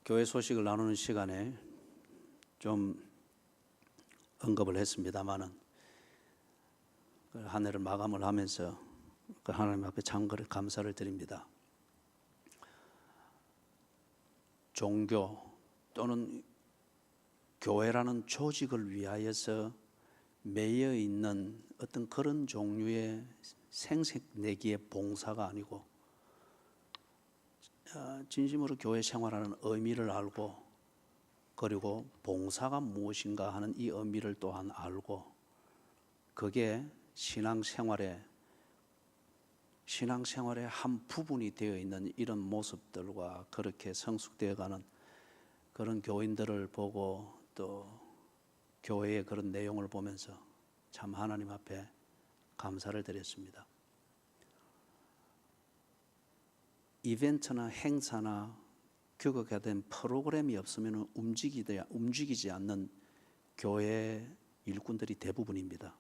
교회 소식을 나누는 시간에 좀 언급을 했습니다마는 한 해를 마감을 하면서 하나님 앞에 참거를 감사를 드립니다. 종교 또는 교회라는 조직을 위하여서 매여 있는 어떤 그런 종류의 생색내기의 봉사가 아니고 진심으로 교회 생활하는 의미를 알고 그리고 봉사가 무엇인가 하는 이 의미를 또한 알고 그게 신앙생활의 한 부분이 되어 있는 이런 모습들과 그렇게 성숙되어가는 그런 교인들을 보고 또 교회의 그런 내용을 보면서 참 하나님 앞에 감사를 드렸습니다. 이벤트나 행사나 규격화된 프로그램이 없으면 움직이지 않는 교회 일꾼들이 대부분입니다.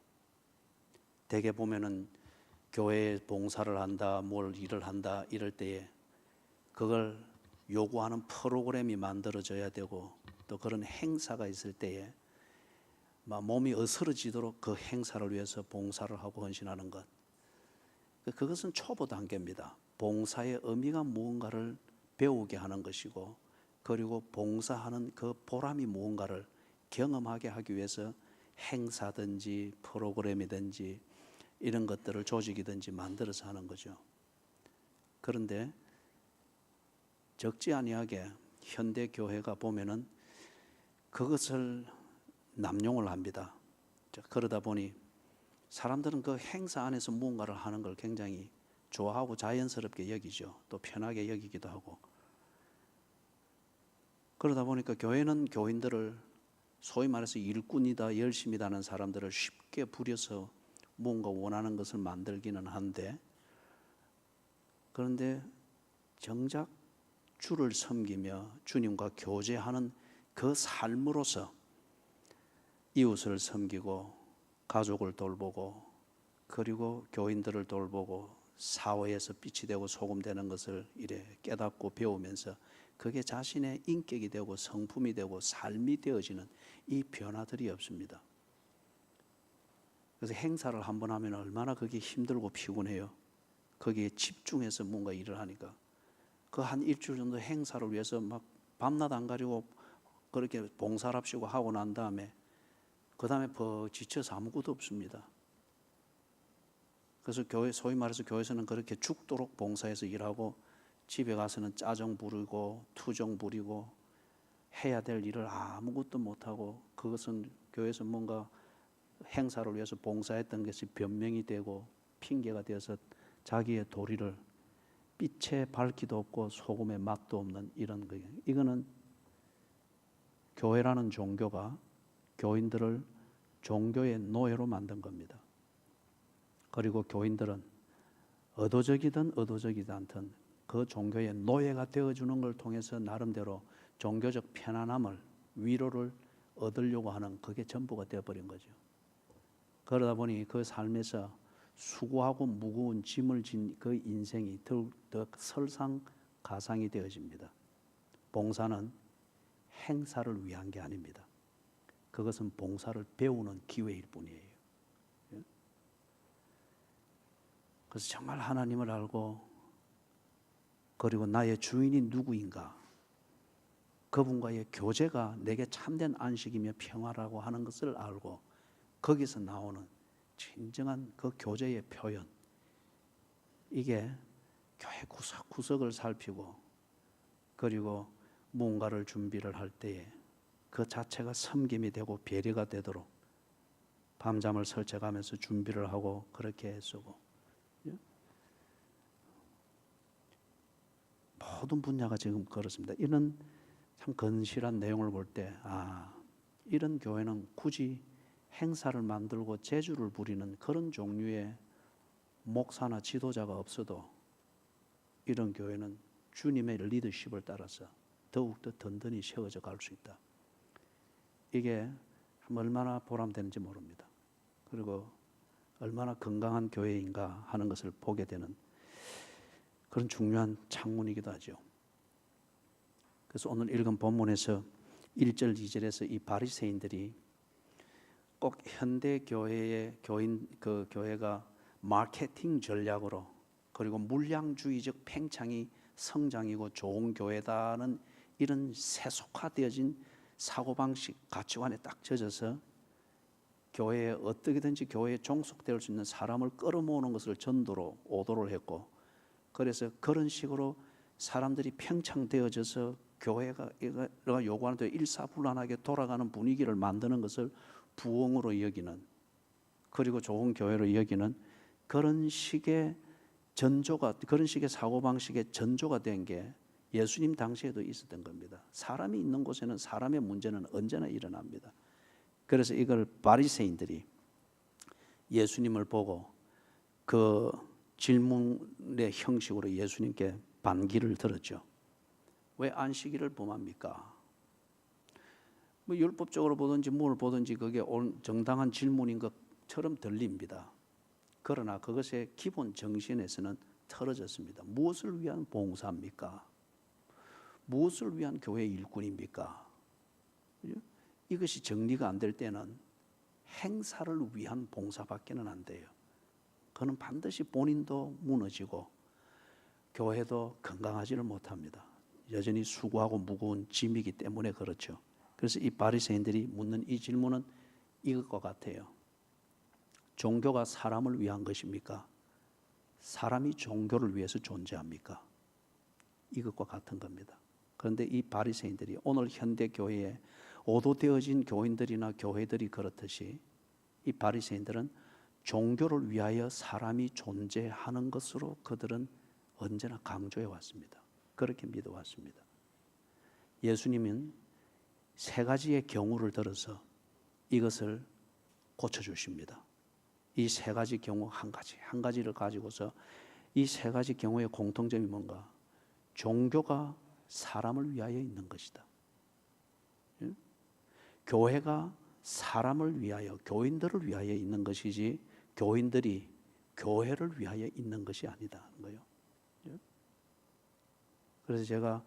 대개 보면은 교회에 봉사를 한다, 뭘 일을 한다 이럴 때에 그걸 요구하는 프로그램이 만들어져야 되고 또 그런 행사가 있을 때에 몸이 어스러지도록 그 행사를 위해서 봉사를 하고 헌신하는 것, 그것은 초보 단계입니다. 봉사의 의미가 무언가를 배우게 하는 것이고 그리고 봉사하는 그 보람이 무언가를 경험하게 하기 위해서 행사든지 프로그램이든지 이런 것들을 조직이든지 만들어서 하는 거죠. 그런데 적지 아니하게 현대 교회가 보면은 그것을 남용을 합니다. 그러다 보니 사람들은 그 행사 안에서 무언가를 하는 걸 굉장히 좋아하고 자연스럽게 여기죠. 또 편하게 여기기도 하고. 그러다 보니까 교회는 교인들을 소위 말해서 일꾼이다, 열심이다 하는 사람들을 쉽게 부려서 뭔가 원하는 것을 만들기는 한데, 그런데 정작 주를 섬기며 주님과 교제하는 그 삶으로서 이웃을 섬기고 가족을 돌보고 그리고 교인들을 돌보고 사회에서 빛이 되고 소금 되는 것을 이래 깨닫고 배우면서 그게 자신의 인격이 되고 성품이 되고 삶이 되어지는 이 변화들이 없습니다. 그래서 행사를 한번 하면 얼마나 그게 힘들고 피곤해요. 거기에 집중해서 뭔가 일을 하니까 그 한 일주일 정도 행사를 위해서 막 밤낮 안 가리고 그렇게 봉사랍시고 하고 난 다음에 그 다음에 지쳐서 아무것도 없습니다. 그래서 소위 말해서 교회에서는 그렇게 죽도록 봉사해서 일하고 집에 가서는 짜정 부리고 투정 부리고 해야 될 일을 아무것도 못하고 그것은 교회에서 뭔가 행사를 위해서 봉사했던 것이 변명이 되고 핑계가 되어서 자기의 도리를 빛의 밝기도 없고 소금의 맛도 없는 이런 거예요. 이거는 교회라는 종교가 교인들을 종교의 노예로 만든 겁니다. 그리고 교인들은 의도적이든 의도적이지 않든 그 종교의 노예가 되어주는 걸 통해서 나름대로 종교적 편안함을, 위로를 얻으려고 하는 그게 전부가 되어버린 거죠. 그러다 보니 그 삶에서 수고하고 무거운 짐을 진 그 인생이 더 설상가상이 되어집니다. 봉사는 행사를 위한 게 아닙니다. 그것은 봉사를 배우는 기회일 뿐이에요. 그래서 정말 하나님을 알고 그리고 나의 주인이 누구인가, 그분과의 교제가 내게 참된 안식이며 평화라고 하는 것을 알고 거기서 나오는 진정한 그 교제의 표현, 이게 교회 구석구석을 살피고 그리고 무언가를 준비를 할 때에 그 자체가 섬김이 되고 배려가 되도록 밤잠을 설쳐가면서 준비를 하고 그렇게 애쓰고 모든 분야가 지금 그렇습니다. 이런 참 건실한 내용을 볼 때 이런 교회는 굳이 행사를 만들고 제주를 부리는 그런 종류의 목사나 지도자가 없어도 이런 교회는 주님의 리더십을 따라서 더욱더 든든히 세워져 갈 수 있다. 이게 얼마나 보람되는지 모릅니다. 그리고 얼마나 건강한 교회인가 하는 것을 보게 되는 그런 중요한 창문이기도 하죠. 그래서 오늘 읽은 본문에서 1절 2절에서 이 바리새인들이 꼭 현대 교회의 교회가 마케팅 전략으로 그리고 물량주의적 팽창이 성장이고 좋은 교회다는 이런 세속화되어진 사고방식 가치관에 딱 젖어서 교회에 어떻게든지 교회에 종속될 수 있는 사람을 끌어모으는 것을 전도로 오도를 했고, 그래서 그런 식으로 사람들이 팽창되어져서 교회가 요구하는 대로 일사불란하게 돌아가는 분위기를 만드는 것을 부흥으로 여기는, 그리고 좋은 교회로 여기는 그런 식의 전조가, 그런 식의 사고방식의 전조가 된 게 예수님 당시에도 있었던 겁니다. 사람이 있는 곳에는 사람의 문제는 언제나 일어납니다. 그래서 이걸 바리새인들이 예수님을 보고 그 질문의 형식으로 예수님께 반기를 들었죠. 왜 안식일을 범합니까? 뭐 율법적으로 보든지 뭘 보든지 그게 정당한 질문인 것처럼 들립니다. 그러나 그것의 기본 정신에서는 틀어졌습니다. 무엇을 위한 봉사입니까? 무엇을 위한 교회 일꾼입니까? 이것이 정리가 안 될 때는 행사를 위한 봉사밖에는 안 돼요. 그는 반드시 본인도 무너지고 교회도 건강하지를 못합니다. 여전히 수고하고 무거운 짐이기 때문에 그렇죠. 그래서 이 바리새인들이 묻는 이 질문은 이것과 같아요. 종교가 사람을 위한 것입니까? 사람이 종교를 위해서 존재합니까? 이것과 같은 겁니다. 그런데 이 바리새인들이 오늘 현대 교회에 오도되어진 교인들이나 교회들이 그렇듯이 이 바리새인들은 종교를 위하여 사람이 존재하는 것으로 그들은 언제나 강조해 왔습니다. 그렇게 믿어왔습니다. 예수님은 세 가지의 경우를 들어서 이것을 고쳐주십니다. 이 세 가지 경우 한 가지를 가지고서 이 세 가지 경우의 공통점이 뭔가? 종교가 사람을 위하여 있는 것이다. 교회가 사람을 위하여, 교인들을 위하여 있는 것이지 교인들이 교회를 위하여 있는 것이 아니다. 그래서 제가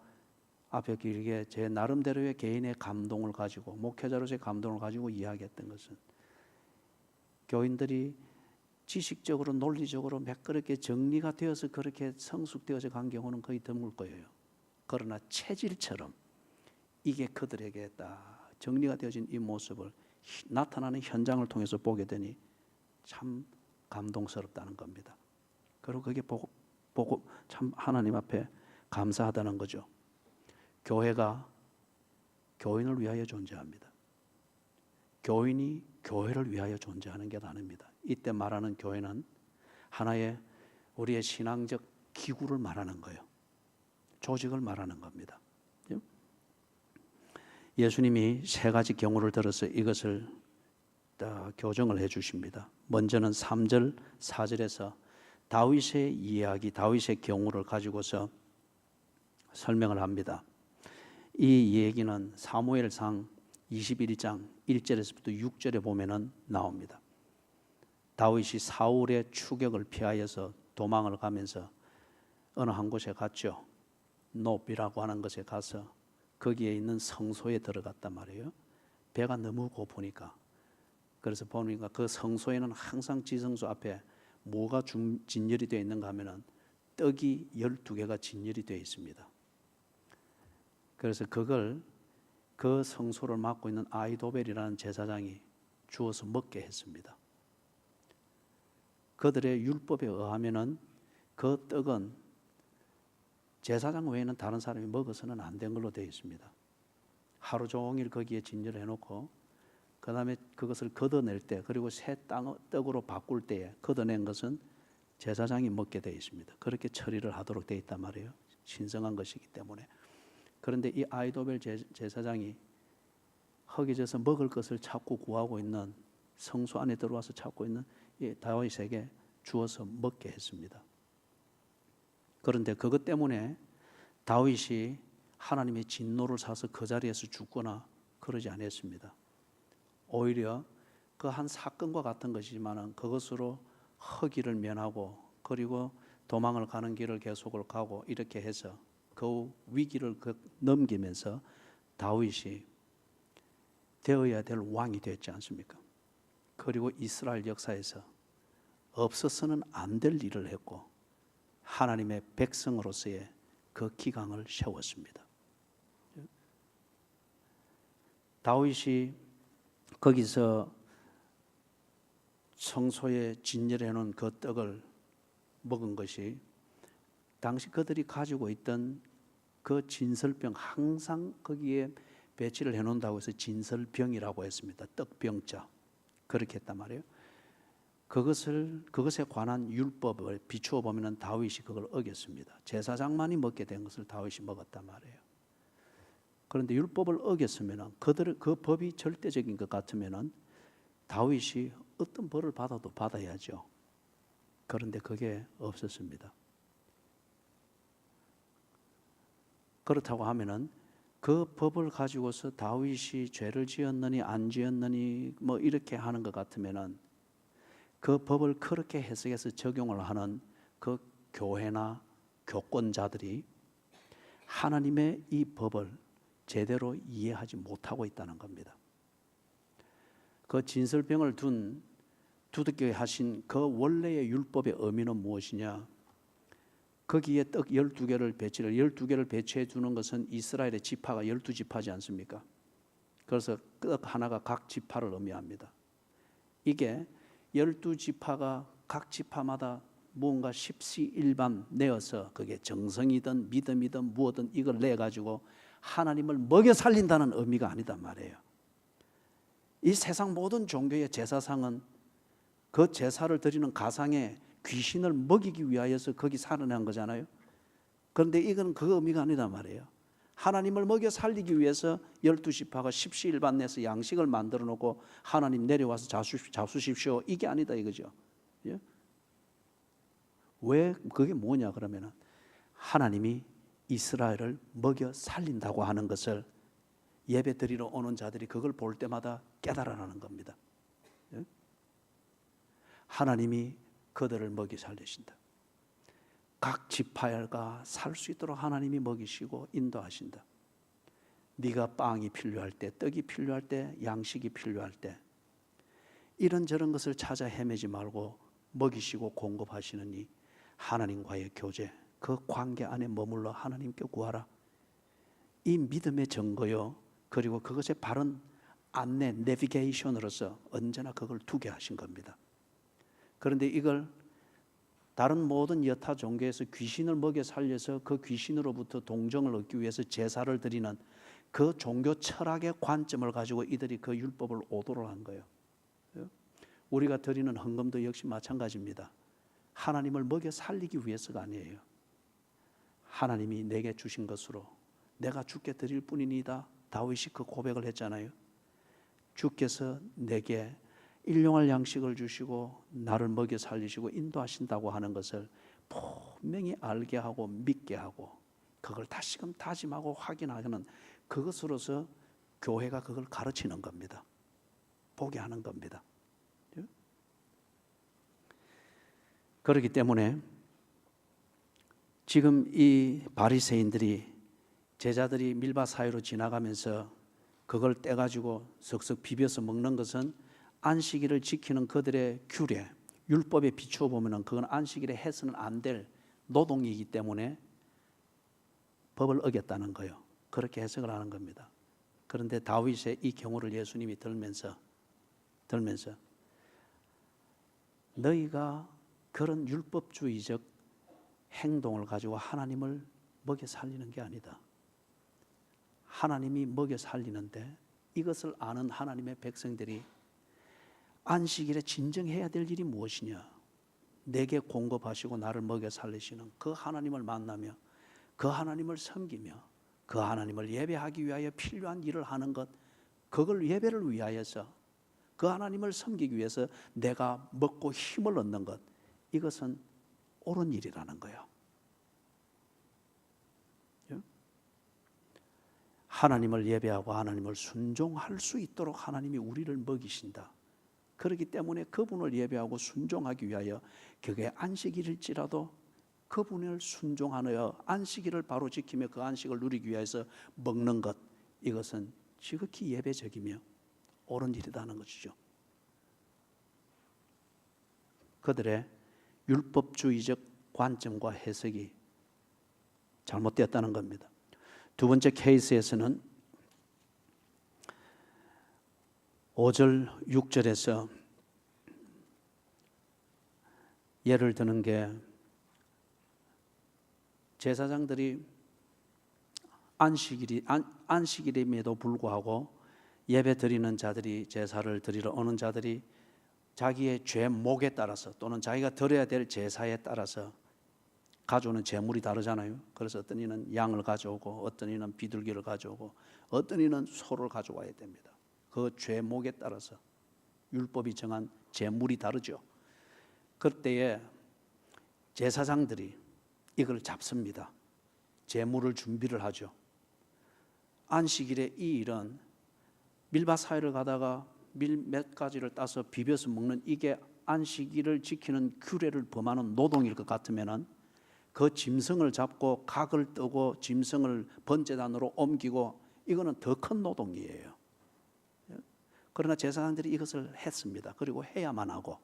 앞에 길게 제 나름대로의 개인의 감동을 가지고, 목회자로서의 감동을 가지고 이야기했던 것은, 교인들이 지식적으로 논리적으로 매끄럽게 정리가 되어서 그렇게 성숙되어서 간 경우는 거의 드물 거예요. 그러나 체질처럼 이게 그들에게 딱 정리가 되어진 이 모습을 나타나는 현장을 통해서 보게 되니 참 감동스럽다는 겁니다. 그리고 그게 보고 참 하나님 앞에 감사하다는 거죠. 교회가 교인을 위하여 존재합니다. 교인이 교회를 위하여 존재하는 게 아닙니다. 이때 말하는 교회는 하나의 우리의 신앙적 기구를 말하는 거예요. 조직을 말하는 겁니다. 예수님이 세 가지 경우를 들어서 이것을 교정을 해 주십니다. 먼저는 3절, 4절에서 다윗의 이야기, 다윗의 경우를 가지고서 설명을 합니다. 이 얘기는 사무엘상 21장 1절에서부터 6절에 보면은 나옵니다. 다윗이 사울의 추격을 피하여서 도망을 가면서 어느 한 곳에 갔죠. 노비라고 하는 곳에 가서 거기에 있는 성소에 들어갔단 말이에요. 배가 너무 고프니까. 그래서 보니까 그 성소에는 항상 지성소 앞에 뭐가 진열이 되어 있는가 하면은 떡이 12개가 진열이 되어 있습니다. 그래서 그걸 그 성소를 맡고 있는 아히도벨이라는 제사장이 주어서 먹게 했습니다. 그들의 율법에 의하면은 그 떡은 제사장 외에는 다른 사람이 먹어서는 안 된 걸로 되어 있습니다. 하루 종일 거기에 진열해 놓고 그 다음에 그것을 걷어낼 때, 그리고 새 떡으로 바꿀 때에 걷어낸 것은 제사장이 먹게 되어 있습니다. 그렇게 처리를 하도록 되어 있단 말이에요. 신성한 것이기 때문에. 그런데 이 아히도벨 제사장이 허기져서 먹을 것을 찾고 구하고 있는, 성소 안에 들어와서 찾고 있는 이 다윗에게 주어서 먹게 했습니다. 그런데 그것 때문에 다윗이 하나님의 진노를 사서 그 자리에서 죽거나 그러지 않았습니다. 오히려 그 한 사건과 같은 것이지만 그것으로 허기를 면하고, 그리고 도망을 가는 길을 계속을 가고, 이렇게 해서 그 위기를 넘기면서 다윗이 되어야 될 왕이 됐지 않습니까? 그리고 이스라엘 역사에서 없어서는 안 될 일을 했고 하나님의 백성으로서의 그 기강을 세웠습니다. 다윗이 거기서 성소에 진열해 놓은 그 떡을 먹은 것이 당시 그들이 가지고 있던 그 진설병, 항상 거기에 배치를 해 놓는다고 해서 진설병이라고 했습니다. 떡병자. 그렇게 했단 말이에요. 그것에 관한 율법을 비추어 보면 다윗이 그걸 어겼습니다. 제사장만이 먹게 된 것을 다윗이 먹었단 말이에요. 그런데 율법을 어겼으면 그 법이 절대적인 것 같으면 다윗이 어떤 벌을 받아도 받아야죠. 그런데 그게 없었습니다. 그렇다고 하면은 그 법을 가지고서 다윗이 죄를 지었느니 안 지었느니 뭐 이렇게 하는 것 같으면은 그 법을 그렇게 해석해서 적용을 하는 그 교회나 교권자들이 하나님의 이 법을 제대로 이해하지 못하고 있다는 겁니다. 그 진설병을 두둑게 하신 그 원래의 율법의 의미는 무엇이냐? 거기에 떡 12개를 12개를 배치해 주는 것은 이스라엘의 지파가 12지파지 않습니까? 그래서 떡 하나가 각 지파를 의미합니다. 이게 12지파가 각 지파마다 무언가 십시일반 내어서 그게 정성이든 믿음이든 무엇든 이걸 내가지고 하나님을 먹여 살린다는 의미가 아니단 말이에요. 이 세상 모든 종교의 제사상은 그 제사를 드리는 가상에 귀신을 먹이기 위하여서 거기 살아난 거잖아요. 그런데 이건 그 의미가 아니단 말이에요. 하나님을 먹여 살리기 위해서 12지파가 십시일반 내서 양식을 만들어 놓고 하나님 내려와서 잡수십시오 이게 아니다 이거죠. 예? 왜 그게 뭐냐 그러면은 하나님이 이스라엘을 먹여 살린다고 하는 것을 예배 드리러 오는 자들이 그걸 볼 때마다 깨달아나는 겁니다. 예? 하나님이 그들을 먹여 살리신다. 각 지파가 살 수 있도록 하나님이 먹이시고 인도하신다. 네가 빵이 필요할 때, 떡이 필요할 때, 양식이 필요할 때 이런저런 것을 찾아 헤매지 말고 먹이시고 공급하시느니 하나님과의 교제, 그 관계 안에 머물러 하나님께 구하라. 이 믿음의 증거요. 그리고 그것의 바른 안내, 내비게이션으로서 언제나 그걸 두게 하신 겁니다. 그런데 이걸 다른 모든 여타 종교에서 귀신을 먹여 살려서 그 귀신으로부터 동정을 얻기 위해서 제사를 드리는 그 종교 철학의 관점을 가지고 이들이 그 율법을 오도를 한 거예요. 우리가 드리는 헌금도 역시 마찬가지입니다. 하나님을 먹여 살리기 위해서가 아니에요. 하나님이 내게 주신 것으로 내가 주께 드릴 뿐이니다. 다윗이 그 고백을 했잖아요. 주께서 내게 일용할 양식을 주시고 나를 먹여 살리시고 인도하신다고 하는 것을 분명히 알게 하고 믿게 하고 그걸 다시금 다짐하고 확인하는 그것으로서 교회가 그걸 가르치는 겁니다. 보게 하는 겁니다. 그렇기 때문에 지금 이 바리새인들이 제자들이 밀밭 사이로 지나가면서 그걸 떼가지고 석석 비벼서 먹는 것은 안식일을 지키는 그들의 규례, 율법에 비추어 보면 그건 안식일에 해서는 안 될 노동이기 때문에 법을 어겼다는 거예요. 그렇게 해석을 하는 겁니다. 그런데 다윗의 이 경우를 예수님이 들면서 너희가 그런 율법주의적 행동을 가지고 하나님을 먹여 살리는 게 아니다. 하나님이 먹여 살리는데 이것을 아는 하나님의 백성들이 안식일에 진정해야 될 일이 무엇이냐? 내게 공급하시고 나를 먹여 살리시는 그 하나님을 만나며 그 하나님을 섬기며 그 하나님을 예배하기 위하여 필요한 일을 하는 것, 그걸 예배를 위하여서 그 하나님을 섬기기 위해서 내가 먹고 힘을 얻는 것, 이것은 옳은 일이라는 거예요. 하나님을 예배하고 하나님을 순종할 수 있도록 하나님이 우리를 먹이신다. 그렇기 때문에 그분을 예배하고 순종하기 위하여 그게 안식일일지라도 그분을 순종하여 안식일을 바로 지키며 그 안식을 누리기 위해서 먹는 것, 이것은 지극히 예배적이며 옳은 일이라는 것이죠. 그들의 율법주의적 관점과 해석이 잘못되었다는 겁니다. 두 번째 케이스에서는 5절, 6절에서 예를 드는 게 제사장들이 안식일임에도 불구하고 예배 드리는 자들이, 제사를 드리러 오는 자들이 자기의 죄목에 따라서 또는 자기가 드려야 될 제사에 따라서 가져오는 제물이 다르잖아요. 그래서 어떤 이는 양을 가져오고 어떤 이는 비둘기를 가져오고 어떤 이는 소를 가져와야 됩니다. 그 죄목에 따라서 율법이 정한 제물이 다르죠. 그때에 제사장들이 이걸 잡습니다. 제물을 준비를 하죠. 안식일에 이 일은 밀밭 사이를 가다가 밀 몇 가지를 따서 비벼서 먹는, 이게 안식일을 지키는 규례를 범하는 노동일 것 같으면은 그 짐승을 잡고 각을 뜨고 짐승을 번제단으로 옮기고, 이거는 더 큰 노동이에요. 그러나 제사장들이 이것을 했습니다. 그리고 해야만 하고,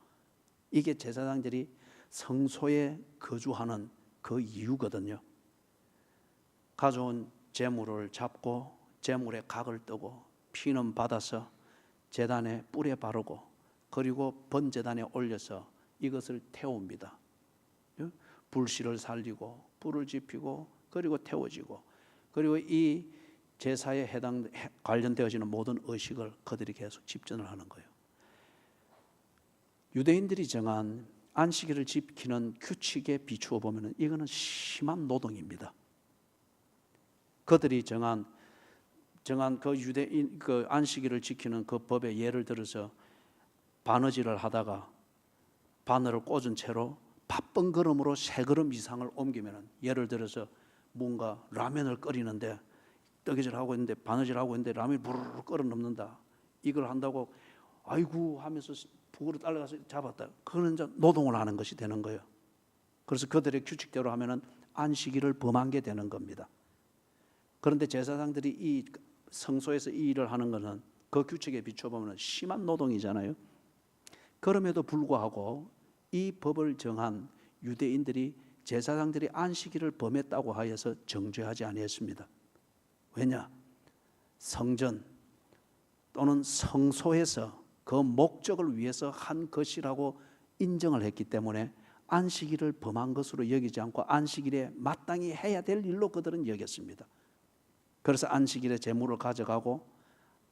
이게 제사장들이 성소에 거주하는 그 이유거든요. 가져온 제물을 잡고 제물에 각을 뜨고 피는 받아서 제단에 뿔에 바르고 그리고 번제단에 올려서 이것을 태웁니다. 불씨를 살리고 불을 지피고 그리고 태워지고, 그리고 이 제사에 관련되어지는 모든 의식을 그들이 계속 집전을 하는 거예요. 유대인들이 정한 안식일을 지키는 규칙에 비추어 보면 이거는 심한 노동입니다. 그들이 정한 그 유대인 그 안식일을 지키는 그 법의 예를 들어서 바느질을 하다가 바늘을 꽂은 채로 바쁜 걸음으로 3걸음 이상을 옮기면은, 예를 들어서 뭔가 라면을 끓이는데 뜨개질하고 있는데 바느질하고 있는데 라면이 부르르 끓어 넘는다. 이걸 한다고 아이고 하면서 북으로 따라가서 잡았다. 그거는 이제 노동을 하는 것이 되는 거예요. 그래서 그들의 규칙대로 하면은 안식일을 범한 게 되는 겁니다. 그런데 제사장들이 이 성소에서 이 일을 하는 것은 그 규칙에 비춰보면 심한 노동이잖아요. 그럼에도 불구하고 이 법을 정한 유대인들이 제사장들이 안식일을 범했다고 하여서 정죄하지 아니했습니다. 왜냐? 성전 또는 성소에서 그 목적을 위해서 한 것이라고 인정을 했기 때문에 안식일을 범한 것으로 여기지 않고 안식일에 마땅히 해야 될 일로 그들은 여겼습니다. 그래서 안식일에 제물을 가져가고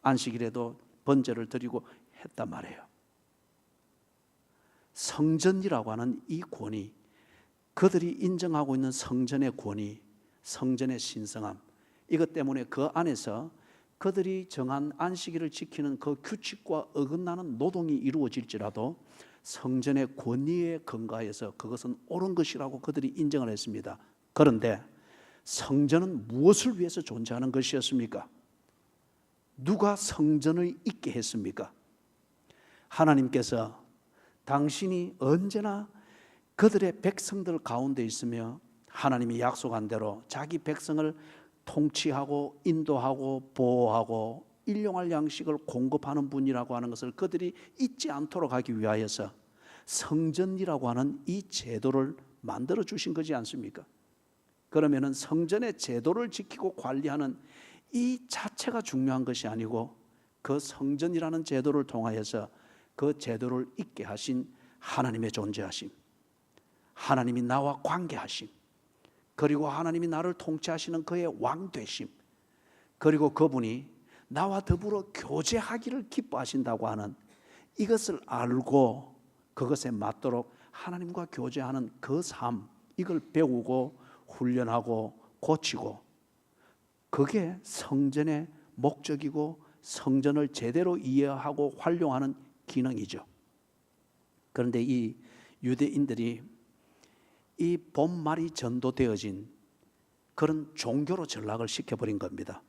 안식일에도 번제를 드리고 했단 말이에요. 성전이라고 하는 이 권위, 그들이 인정하고 있는 성전의 권위, 성전의 신성함, 이것 때문에 그 안에서 그들이 정한 안식일을 지키는 그 규칙과 어긋나는 노동이 이루어질지라도 성전의 권위에 근거해서 그것은 옳은 것이라고 그들이 인정을 했습니다. 그런데 성전은 무엇을 위해서 존재하는 것이었습니까? 누가 성전을 있게 했습니까? 하나님께서 당신이 언제나 그들의 백성들 가운데 있으며 하나님이 약속한 대로 자기 백성을 통치하고 인도하고 보호하고 일용할 양식을 공급하는 분이라고 하는 것을 그들이 잊지 않도록 하기 위하여서 성전이라고 하는 이 제도를 만들어 주신 거지 않습니까? 그러면은 성전의 제도를 지키고 관리하는 이 자체가 중요한 것이 아니고 그 성전이라는 제도를 통하여서 그 제도를 있게 하신 하나님의 존재하심, 하나님이 나와 관계하심, 그리고 하나님이 나를 통치하시는 그의 왕되심, 그리고 그분이 나와 더불어 교제하기를 기뻐하신다고 하는 이것을 알고 그것에 맞도록 하나님과 교제하는 그 삶, 이걸 배우고 훈련하고 고치고, 그게 성전의 목적이고 성전을 제대로 이해하고 활용하는 기능이죠. 그런데 이 유대인들이 이 본말이 전도되어진 그런 종교로 전락을 시켜버린 겁니다.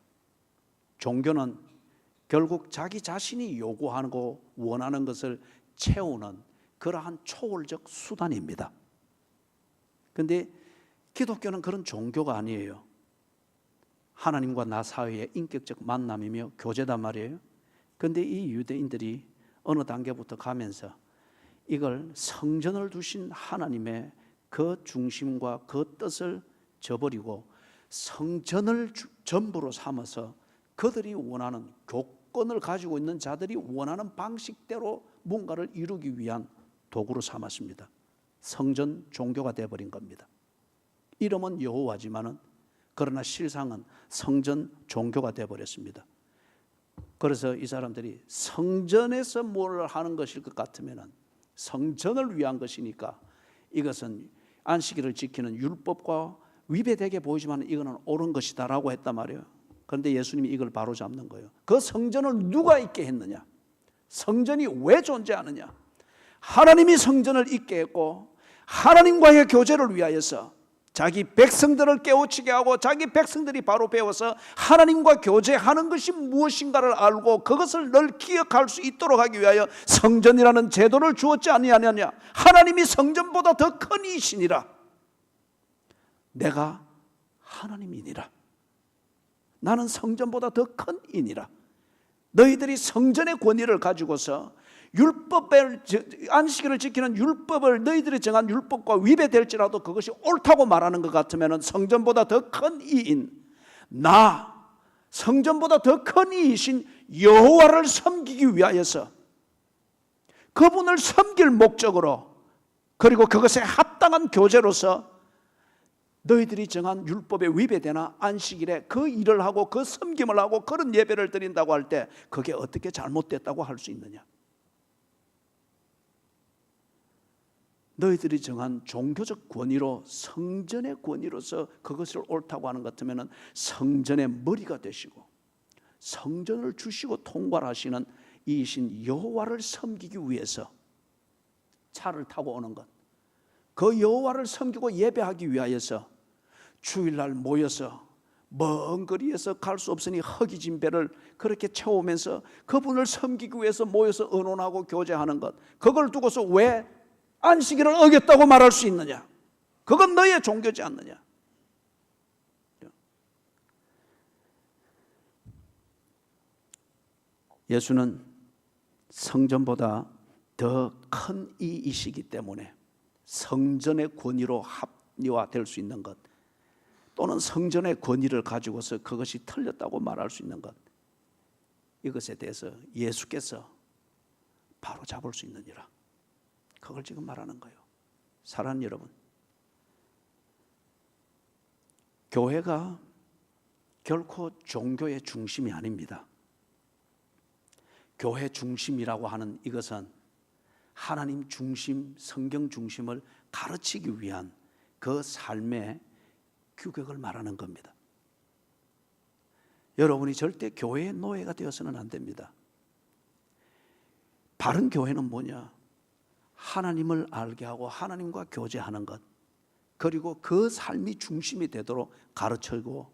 종교는 결국 자기 자신이 요구하고 원하는 것을 채우는 그러한 초월적 수단입니다. 그런데 기독교는 그런 종교가 아니에요. 하나님과 나 사이의 인격적 만남이며 교제단 말이에요. 그런데 이 유대인들이 어느 단계부터 가면서 이걸 성전을 두신 하나님의 그 중심과 그 뜻을 저버리고 성전을 전부로 삼아서 그들이 원하는 교권을 가지고 있는 자들이 원하는 방식대로 뭔가를 이루기 위한 도구로 삼았습니다. 성전 종교가 되어버린 겁니다. 이름은 여호와지만은 그러나 실상은 성전 종교가 되어버렸습니다. 그래서 이 사람들이 성전에서 뭘 하는 것일 것 같으면은 성전을 위한 것이니까 이것은 안식일을 지키는 율법과 위배되게 보이지만 이거는 옳은 것이다라고 했단 말이에요. 그런데 예수님이 이걸 바로 잡는 거예요. 그 성전을 누가 있게 했느냐? 성전이 왜 존재하느냐? 하나님이 성전을 있게 했고 하나님과의 교제를 위하여서 자기 백성들을 깨우치게 하고 자기 백성들이 바로 배워서 하나님과 교제하는 것이 무엇인가를 알고 그것을 늘 기억할 수 있도록 하기 위하여 성전이라는 제도를 주었지 아니하느냐. 하나님이 성전보다 더 큰 이시니라. 내가 하나님이니라. 나는 성전보다 더 큰 이니라. 너희들이 성전의 권위를 가지고서 율법을, 안식일을 지키는 율법을 너희들이 정한 율법과 위배될지라도 그것이 옳다고 말하는 것 같으면 성전보다 더 큰 이인 나, 성전보다 더 큰 이이신 여호와를 섬기기 위하여서 그분을 섬길 목적으로 그리고 그것에 합당한 교제로서 너희들이 정한 율법에 위배되나 안식일에 그 일을 하고 그 섬김을 하고 그런 예배를 드린다고 할 때 그게 어떻게 잘못됐다고 할 수 있느냐? 너희들이 정한 종교적 권위로 성전의 권위로서 그것을 옳다고 하는 것 같으면 성전의 머리가 되시고 성전을 주시고 통괄하시는 이신 여호와를 섬기기 위해서 차를 타고 오는 것, 그 여호와를 섬기고 예배하기 위하여서 주일날 모여서 먼 거리에서 갈 수 없으니 허기진 배를 그렇게 채우면서 그분을 섬기기 위해서 모여서 의논하고 교제하는 것, 그걸 두고서 왜 안식일을 어겼다고 말할 수 있느냐? 그건 너의 종교지 않느냐? 예수는 성전보다 더 큰 이이시기 때문에 성전의 권위로 합리화될 수 있는 것 또는 성전의 권위를 가지고서 그것이 틀렸다고 말할 수 있는 것, 이것에 대해서 예수께서 바로 잡을 수 있느니라. 그걸 지금 말하는 거예요. 사랑하는 여러분, 교회가 결코 종교의 중심이 아닙니다. 교회 중심이라고 하는 이것은 하나님 중심, 성경 중심을 가르치기 위한 그 삶의 규격을 말하는 겁니다. 여러분이 절대 교회의 노예가 되어서는 안 됩니다. 바른 교회는 뭐냐? 하나님을 알게 하고 하나님과 교제하는 것, 그리고 그 삶이 중심이 되도록 가르치고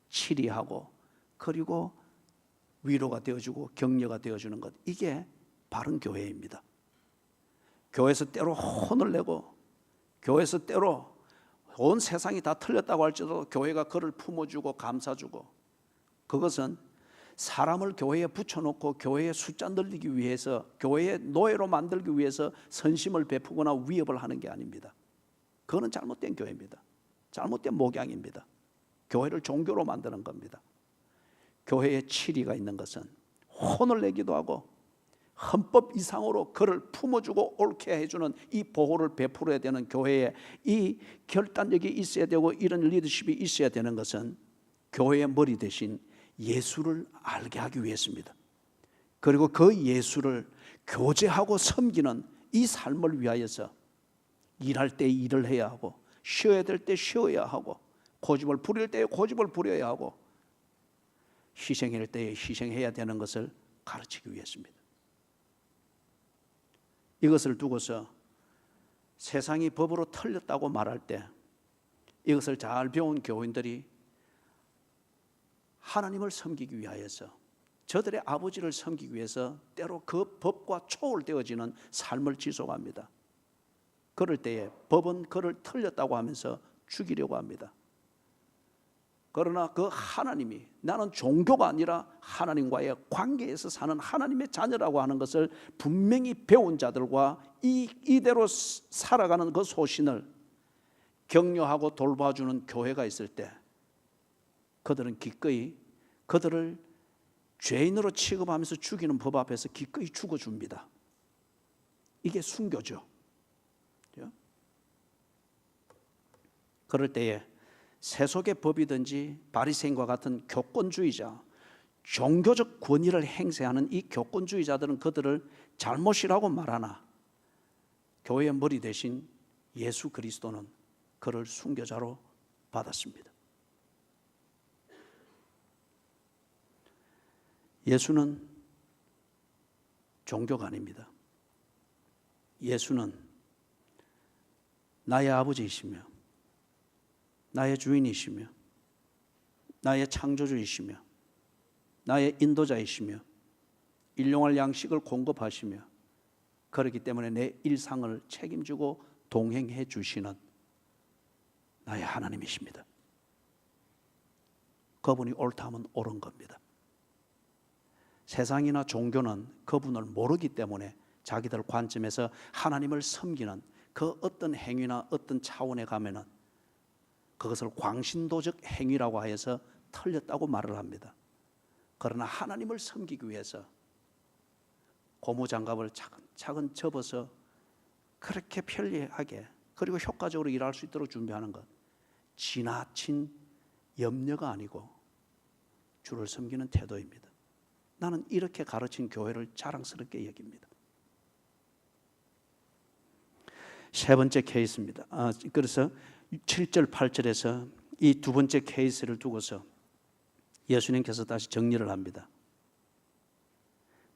치리하고 그리고 위로가 되어주고 격려가 되어주는 것, 이게 바른 교회입니다. 교회에서 때로 혼을 내고 교회에서 때로 온 세상이 다 틀렸다고 할지라도 교회가 그를 품어주고 감싸주고, 그것은 사람을 교회에 붙여놓고 교회의 숫자 늘리기 위해서 교회의 노예로 만들기 위해서 선심을 베푸거나 위협을 하는 게 아닙니다. 그거는 잘못된 교회입니다. 잘못된 목양입니다. 교회를 종교로 만드는 겁니다. 교회에 치리가 있는 것은 혼을 내기도 하고 헌법 이상으로 그를 품어주고 옳게 해주는 이 보호를 베풀어야 되는 교회에 이 결단력이 있어야 되고 이런 리더십이 있어야 되는 것은 교회의 머리 대신 예수를 알게 하기 위해서입니다. 그리고 그 예수를 교제하고 섬기는 이 삶을 위하여서 일할 때 일을 해야 하고 쉬어야 될 때 쉬어야 하고 고집을 부릴 때 고집을 부려야 하고 희생할 때 희생해야 되는 것을 가르치기 위해서입니다. 이것을 두고서 세상이 법으로 틀렸다고 말할 때 이것을 잘 배운 교인들이 하나님을 섬기기 위하여서 저들의 아버지를 섬기기 위해서 때로 그 법과 초월되어지는 삶을 지속합니다. 그럴 때에 법은 그를 틀렸다고 하면서 죽이려고 합니다. 그러나 그 하나님이 나는 종교가 아니라 하나님과의 관계에서 사는 하나님의 자녀라고 하는 것을 분명히 배운 자들과 이대로 살아가는 그 소신을 격려하고 돌봐주는 교회가 있을 때 그들은 기꺼이 그들을 죄인으로 취급하면서 죽이는 법 앞에서 기꺼이 죽어줍니다. 이게 순교죠. 그럴 때에 세속의 법이든지 바리새인과 같은 교권주의자, 종교적 권위를 행사하는 이 교권주의자들은 그들을 잘못이라고 말하나 교회의 머리 대신 예수 그리스도는 그를 순교자로 받았습니다. 예수는 종교가 아닙니다. 예수는 나의 아버지이시며 나의 주인이시며 나의 창조주이시며 나의 인도자이시며 일용할 양식을 공급하시며 그렇기 때문에 내 일상을 책임지고 동행해 주시는 나의 하나님이십니다. 그분이 옳다 하면 옳은 겁니다. 세상이나 종교는 그분을 모르기 때문에 자기들 관점에서 하나님을 섬기는 그 어떤 행위나 어떤 차원에 가면은 그것을 광신도적 행위라고 하여서 틀렸다고 말을 합니다. 그러나 하나님을 섬기기 위해서 고무장갑을 차근차근 접어서 그렇게 편리하게 그리고 효과적으로 일할 수 있도록 준비하는 것, 지나친 염려가 아니고 주를 섬기는 태도입니다. 나는 이렇게 가르친 교회를 자랑스럽게 여깁니다. 세 번째 케이스입니다. 그래서 7절 8절에서 이 두 번째 케이스를 두고서 예수님께서 다시 정리를 합니다.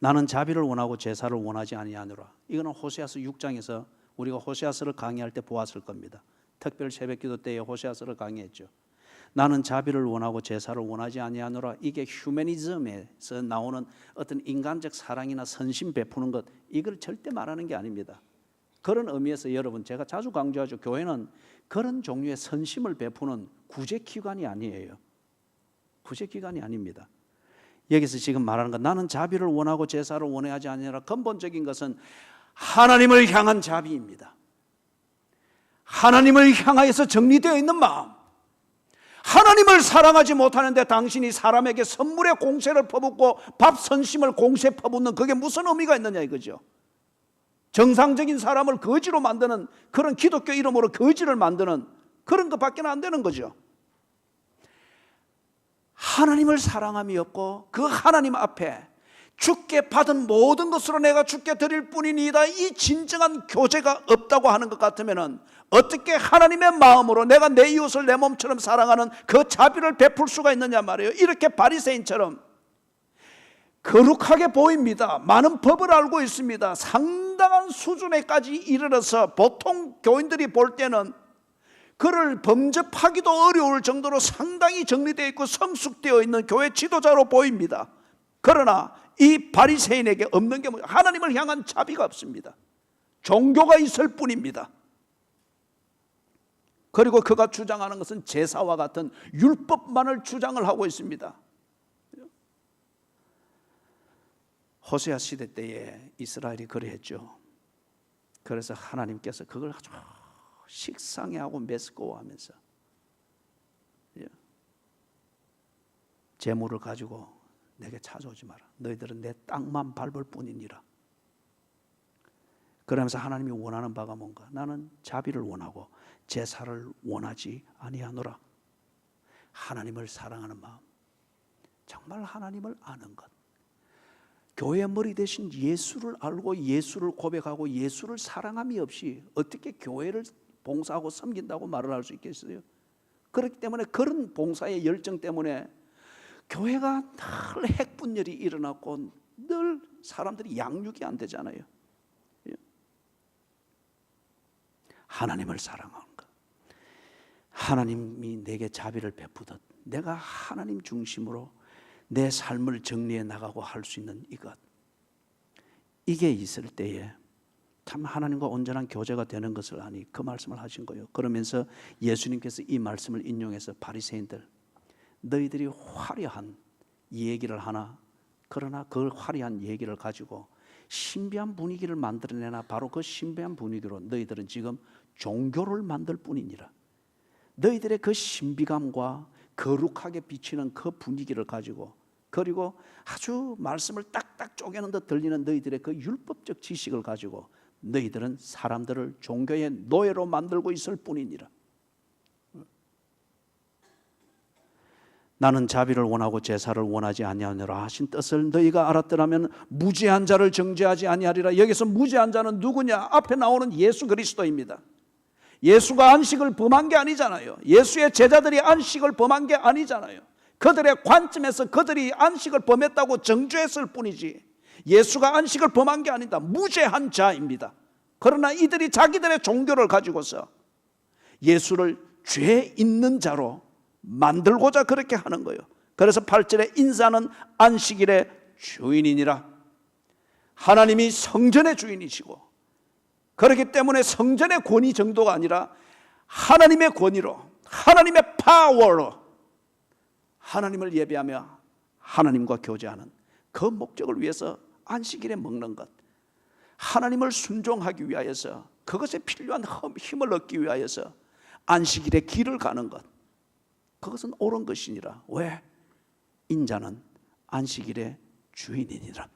나는 자비를 원하고 제사를 원하지 아니하노라. 이거는 호세아서 6장에서 우리가 호세아서를 강의할 때 보았을 겁니다. 특별 새벽기도 때에 호세아서를 강의했죠. 나는 자비를 원하고 제사를 원하지 아니하노라. 이게 휴머니즘에서 나오는 어떤 인간적 사랑이나 선심 베푸는 것, 이걸 절대 말하는 게 아닙니다. 그런 의미에서 여러분, 제가 자주 강조하죠. 교회는 그런 종류의 선심을 베푸는 구제기관이 아니에요. 구제기관이 아닙니다. 여기서 지금 말하는 것, 나는 자비를 원하고 제사를 원하지 아니하노라. 근본적인 것은 하나님을 향한 자비입니다. 하나님을 향하여서 정리되어 있는 마음. 하나님을 사랑하지 못하는데 당신이 사람에게 선물의 공세를 퍼붓고 밥 선심을 공세 퍼붓는 그게 무슨 의미가 있느냐 이거죠. 정상적인 사람을 거지로 만드는 그런 기독교 이름으로 거지를 만드는 그런 것밖에 안 되는 거죠. 하나님을 사랑함이 없고 그 하나님 앞에 주께 받은 모든 것으로 내가 주께 드릴 뿐이니이다, 이 진정한 교제가 없다고 하는 것 같으면 어떻게 하나님의 마음으로 내가 내 이웃을 내 몸처럼 사랑하는 그 자비를 베풀 수가 있느냐 말이에요. 이렇게 바리새인처럼 거룩하게 보입니다. 많은 법을 알고 있습니다. 상당한 수준에까지 이르러서 보통 교인들이 볼 때는 그를 범접하기도 어려울 정도로 상당히 정리되어 있고 성숙되어 있는 교회 지도자로 보입니다. 그러나 이 바리새인에게 없는 게 뭐예요? 하나님을 향한 자비가 없습니다. 종교가 있을 뿐입니다. 그리고 그가 주장하는 것은 제사와 같은 율법만을 주장을 하고 있습니다. 호세아 시대 때에 이스라엘이 그랬죠. 그래서 하나님께서 그걸 아주 식상해하고 메스꺼워하면서 재물을 가지고 내게 찾아오지 마라. 너희들은 내 땅만 밟을 뿐이니라. 그러면서 하나님이 원하는 바가 뭔가? 나는 자비를 원하고 제사를 원하지 아니하노라. 하나님을 사랑하는 마음, 정말 하나님을 아는 것, 교회의 머리 대신 예수를 알고 예수를 고백하고 예수를 사랑함이 없이 어떻게 교회를 봉사하고 섬긴다고 말을 할 수 있겠어요? 그렇기 때문에 그런 봉사의 열정 때문에 교회가 늘 핵분열이 일어났고 늘 사람들이 양육이 안 되잖아요. 하나님을 사랑하는 것, 하나님이 내게 자비를 베푸듯 내가 하나님 중심으로 내 삶을 정리해 나가고 할 수 있는 이것, 이게 있을 때에 참 하나님과 온전한 교제가 되는 것을 아니, 그 말씀을 하신 거예요. 그러면서 예수님께서 이 말씀을 인용해서 바리새인들, 너희들이 화려한 얘기를 하나, 그러나 그 화려한 얘기를 가지고 신비한 분위기를 만들어내나 바로 그 신비한 분위기로 너희들은 지금 종교를 만들 뿐이니라. 너희들의 그 신비감과 거룩하게 비치는 그 분위기를 가지고, 그리고 아주 말씀을 딱딱 쪼개는 듯 들리는 너희들의 그 율법적 지식을 가지고 너희들은 사람들을 종교의 노예로 만들고 있을 뿐이니라. 나는 자비를 원하고 제사를 원하지 아니하노라 하신 뜻을 너희가 알았더라면 무죄한 자를 정죄하지 아니하리라. 여기서 무죄한 자는 누구냐? 앞에 나오는 예수 그리스도입니다. 예수가 안식을 범한 게 아니잖아요. 예수의 제자들이 안식을 범한 게 아니잖아요. 그들의 관점에서 그들이 안식을 범했다고 정죄했을 뿐이지 예수가 안식을 범한 게 아니다. 무죄한 자입니다. 그러나 이들이 자기들의 종교를 가지고서 예수를 죄 있는 자로 만들고자 그렇게 하는 거예요. 그래서 8절에 인자는 안식일의 주인이니라. 하나님이 성전의 주인이시고, 그렇기 때문에 성전의 권위 정도가 아니라 하나님의 권위로, 하나님의 파워로 하나님을 예배하며 하나님과 교제하는 그 목적을 위해서 안식일에 먹는 것, 하나님을 순종하기 위하여서 그것에 필요한 힘을 얻기 위하여서 안식일에 길을 가는 것, 그것은 옳은 것이니라. 왜? 인자는 안식일의 주인이니라.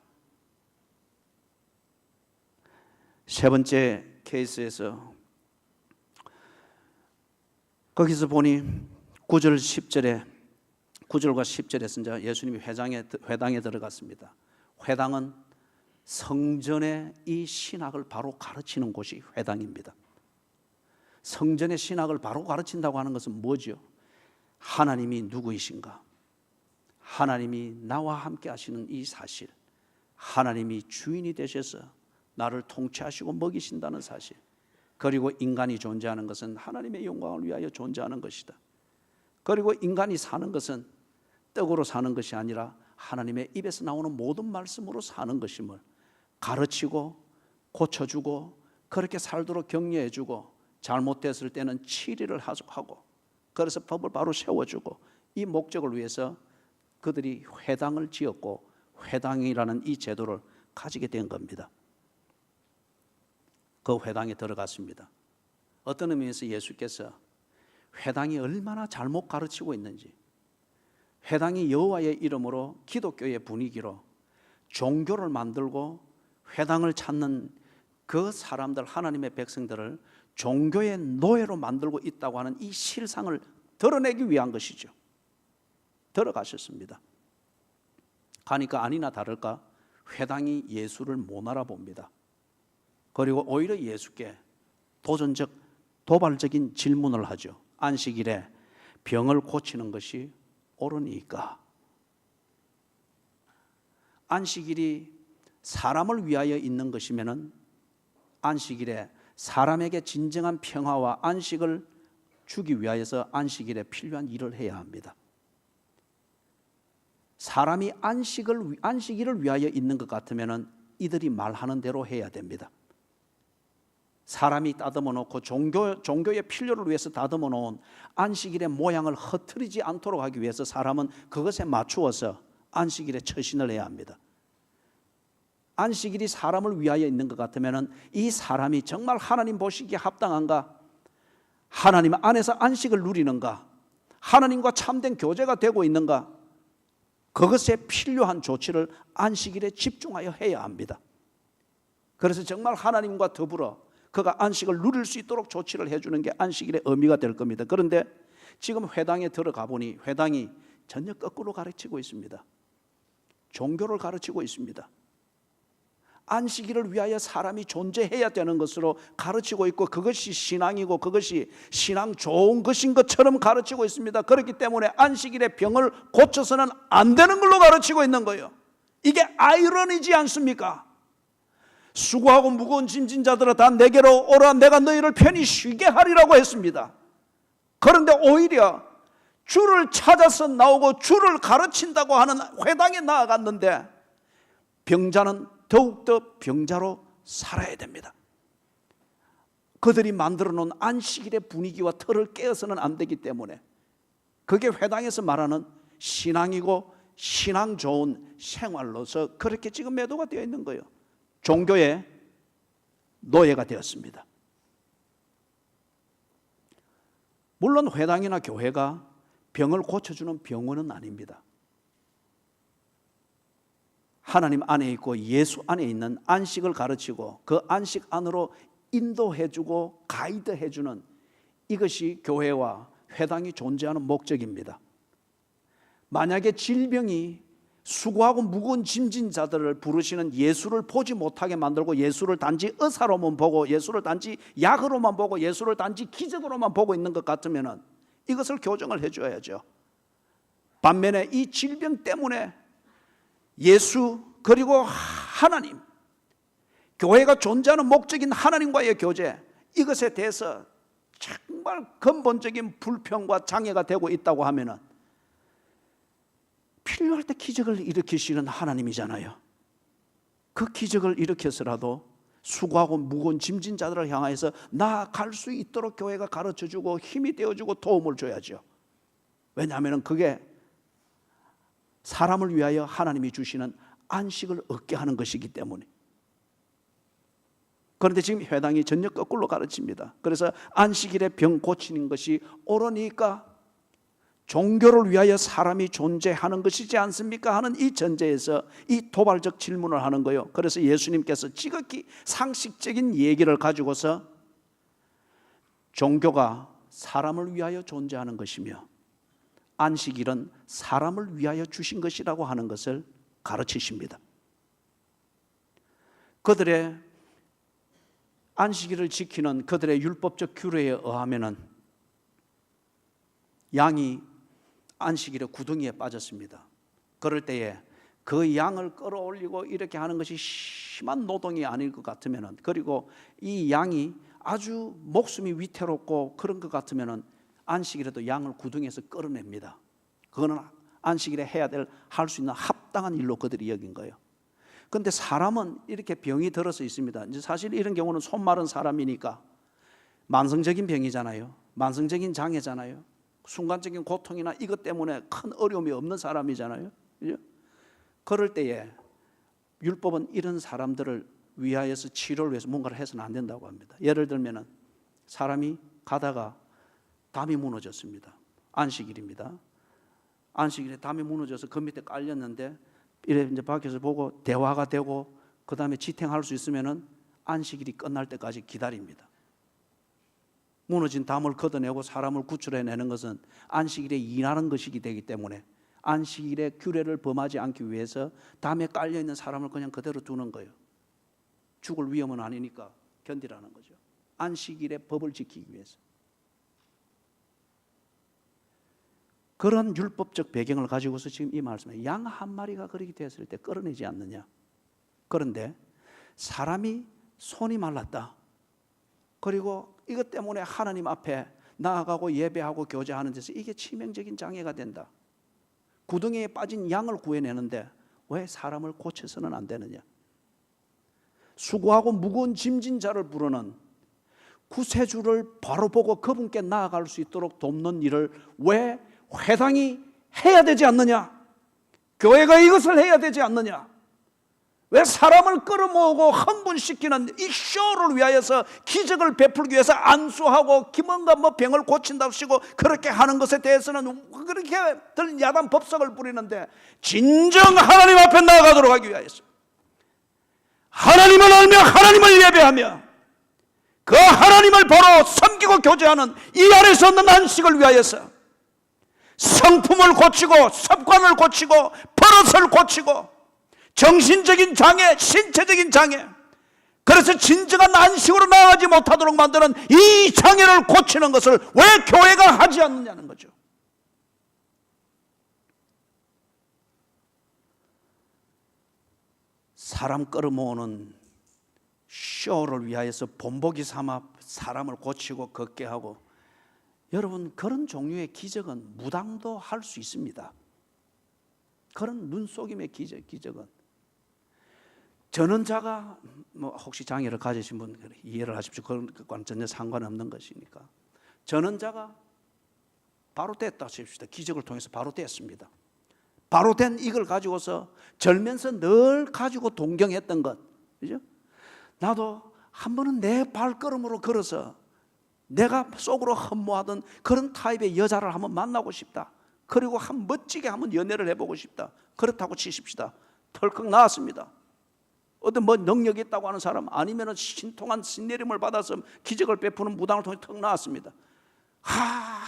세 번째 케이스에서 거기서 보니 9절 10절에 9절과 10절에서 이제 예수님이 회당에 들어갔습니다. 회당은 성전의 이 신학을 바로 가르치는 곳이 회당입니다. 성전의 신학을 바로 가르친다고 하는 것은 뭐죠? 하나님이 누구이신가? 하나님이 나와 함께 하시는 이 사실, 하나님이 주인이 되셔서 나를 통치하시고 먹이신다는 사실, 그리고 인간이 존재하는 것은 하나님의 영광을 위하여 존재하는 것이다. 그리고 인간이 사는 것은 떡으로 사는 것이 아니라 하나님의 입에서 나오는 모든 말씀으로 사는 것임을 가르치고 고쳐주고, 그렇게 살도록 격려해주고, 잘못됐을 때는 치리를 하고, 그래서 법을 바로 세워주고, 이 목적을 위해서 그들이 회당을 지었고 회당이라는 이 제도를 가지게 된 겁니다. 그 회당에 들어갔습니다. 어떤 의미에서 예수께서 회당이 얼마나 잘못 가르치고 있는지, 회당이 여호와의 이름으로 기독교의 분위기로 종교를 만들고 회당을 찾는 그 사람들, 하나님의 백성들을 종교의 노예로 만들고 있다고 하는 이 실상을 드러내기 위한 것이죠. 들어가셨습니다. 가니까 아니나 다를까 회당이 예수를 못 알아봅니다. 그리고 오히려 예수께 도전적, 도발적인 질문을 하죠. 안식일에 병을 고치는 것이 옳으니까? 안식일이 사람을 위하여 있는 것이면은 안식일에 사람에게 진정한 평화와 안식을 주기 위하여서 안식일에 필요한 일을 해야 합니다. 사람이 안식일을 위하여 있는 것 같으면은 이들이 말하는 대로 해야 됩니다. 사람이 다듬어 놓고 종교의 필요를 위해서 다듬어 놓은 안식일의 모양을 흐트리지 않도록 하기 위해서 사람은 그것에 맞추어서 안식일에 처신을 해야 합니다. 안식일이 사람을 위하여 있는 것 같으면 이 사람이 정말 하나님 보시기에 합당한가? 하나님 안에서 안식을 누리는가? 하나님과 참된 교제가 되고 있는가? 그것에 필요한 조치를 안식일에 집중하여 해야 합니다. 그래서 정말 하나님과 더불어 그가 안식을 누릴 수 있도록 조치를 해주는 게 안식일의 의미가 될 겁니다. 그런데 지금 회당에 들어가 보니 회당이 전혀 거꾸로 가르치고 있습니다. 종교를 가르치고 있습니다. 안식일을 위하여 사람이 존재해야 되는 것으로 가르치고 있고, 그것이 신앙이고 그것이 신앙 좋은 것인 것처럼 가르치고 있습니다. 그렇기 때문에 안식일에 병을 고쳐서는 안 되는 걸로 가르치고 있는 거예요. 이게 아이러니지 않습니까? 수고하고 무거운 짐진 자들아 다 내게로 오라, 내가 너희를 편히 쉬게 하리라고 했습니다. 그런데 오히려 주를 찾아서 나오고 주를 가르친다고 하는 회당에 나아갔는데 병자는 더욱더 병자로 살아야 됩니다. 그들이 만들어 놓은 안식일의 분위기와 틀을 깨어서는 안 되기 때문에 그게 회당에서 말하는 신앙이고 신앙 좋은 생활로서 그렇게 지금 매도가 되어 있는 거예요. 종교의 노예가 되었습니다. 물론 회당이나 교회가 병을 고쳐주는 병원은 아닙니다. 하나님 안에 있고 예수 안에 있는 안식을 가르치고 그 안식 안으로 인도해주고 가이드해주는 이것이 교회와 회당이 존재하는 목적입니다. 만약에 질병이 수고하고 무거운 짐진 자들을 부르시는 예수를 보지 못하게 만들고 예수를 단지 의사로만 보고 예수를 단지 약으로만 보고 예수를 단지 기적으로만 보고 있는 것 같으면 이것을 교정을 해줘야죠. 반면에 이 질병 때문에 예수 그리고 하나님, 교회가 존재하는 목적인 하나님과의 교제, 이것에 대해서 정말 근본적인 불평과 장애가 되고 있다고 하면 필요할 때 기적을 일으키시는 하나님이잖아요. 그 기적을 일으켜서라도 수고하고 무거운 짐진 자들을 향하여서 나아갈 수 있도록 교회가 가르쳐주고 힘이 되어주고 도움을 줘야죠. 왜냐하면 그게 사람을 위하여 하나님이 주시는 안식을 얻게 하는 것이기 때문에. 그런데 지금 회당이 전혀 거꾸로 가르칩니다. 그래서 안식일에 병 고치는 것이 옳으니까 종교를 위하여 사람이 존재하는 것이지 않습니까? 하는 이 전제에서 이 도발적 질문을 하는 거예요. 그래서 예수님께서 지극히 상식적인 얘기를 가지고서 종교가 사람을 위하여 존재하는 것이며 안식일은 사람을 위하여 주신 것이라고 하는 것을 가르치십니다. 그들의 안식일을 지키는 그들의 율법적 규례에 의하면은 양이 안식일에 구덩이에 빠졌습니다. 그럴 때에 그 양을 끌어올리고 이렇게 하는 것이 심한 노동이 아닐 것 같으면은, 그리고 이 양이 아주 목숨이 위태롭고 그런 것 같으면은 안식일에도 양을 구덩이에서 끌어냅니다. 그거는 안식일에 해야 될, 할 수 있는 합당한 일로 그들이 여긴 거예요. 그런데 사람은 이렇게 병이 들어서 있습니다. 이제 사실 이런 경우는 손 마른 사람이니까 만성적인 병이잖아요. 만성적인 장애잖아요. 순간적인 고통이나 이것 때문에 큰 어려움이 없는 사람이잖아요. 그죠? 그럴 때에 율법은 이런 사람들을 위하여서 치료를 위해서 뭔가를 해서는 안 된다고 합니다. 예를 들면은 사람이 가다가 담이 무너졌습니다. 안식일입니다. 안식일에 담이 무너져서 그 밑에 깔렸는데 이래 이제 밖에서 보고 대화가 되고 그 다음에 지탱할 수 있으면은 안식일이 끝날 때까지 기다립니다. 무너진 담을 걷어내고 사람을 구출해내는 것은 안식일에 일하는 것이기 되기 때문에 안식일의 규례를 범하지 않기 위해서 담에 깔려있는 사람을 그냥 그대로 두는 거예요. 죽을 위험은 아니니까 견디라는 거죠. 안식일의 법을 지키기 위해서. 그런 율법적 배경을 가지고서 지금 이 말씀에 양 한 마리가 그렇게 되었을 때 끌어내지 않느냐. 그런데 사람이 손이 말랐다. 그리고 이것 때문에 하나님 앞에 나아가고 예배하고 교제하는 데서 이게 치명적인 장애가 된다. 구덩이에 빠진 양을 구해내는데 왜 사람을 고쳐서는 안 되느냐. 수고하고 무거운 짐진 자를 부르는 구세주를 바로 보고 그분께 나아갈 수 있도록 돕는 일을 왜 회당이 해야 되지 않느냐? 교회가 이것을 해야 되지 않느냐? 왜 사람을 끌어모으고 흥분시키는 이 쇼를 위하여서 기적을 베풀기 위해서 안수하고 뭔가 병을 고친다고 하시고 그렇게 하는 것에 대해서는 그렇게들 야단 법석을 부리는데, 진정 하나님 앞에 나아가도록 하기 위하여서 하나님을 알며 하나님을 예배하며 그 하나님을 보러 섬기고 교제하는 이 안에서 얻는 안식을 위하여서 성품을 고치고 습관을 고치고 버릇을 고치고 정신적인 장애, 신체적인 장애, 그래서 진정한 안식으로 나아가지 못하도록 만드는 이 장애를 고치는 것을 왜 교회가 하지 않느냐는 거죠. 사람 끌어모으는 쇼를 위하여서 본보기 삼아 사람을 고치고 걷게 하고, 여러분 그런 종류의 기적은 무당도 할 수 있습니다. 그런 눈속임의 기적은 저는 자가 혹시 장애를 가지신 분 이해를 하십시오. 그건 전혀 상관없는 것이니까. 저는 자가 바로 됐다 싶시다. 기적을 통해서 바로 됐습니다. 바로 된 이걸 가지고서 절면서 늘 가지고 동경했던 것, 그죠? 나도 한 번은 내 발걸음으로 걸어서 내가 속으로 흠모하던 그런 타입의 여자를 한번 만나고 싶다. 그리고 멋지게 한번 연애를 해보고 싶다. 그렇다고 치십시다. 털컥 나왔습니다. 어떤 능력이 있다고 하는 사람, 아니면 신통한 신내림을 받아서 기적을 베푸는 무당을 통해 턱 나왔습니다.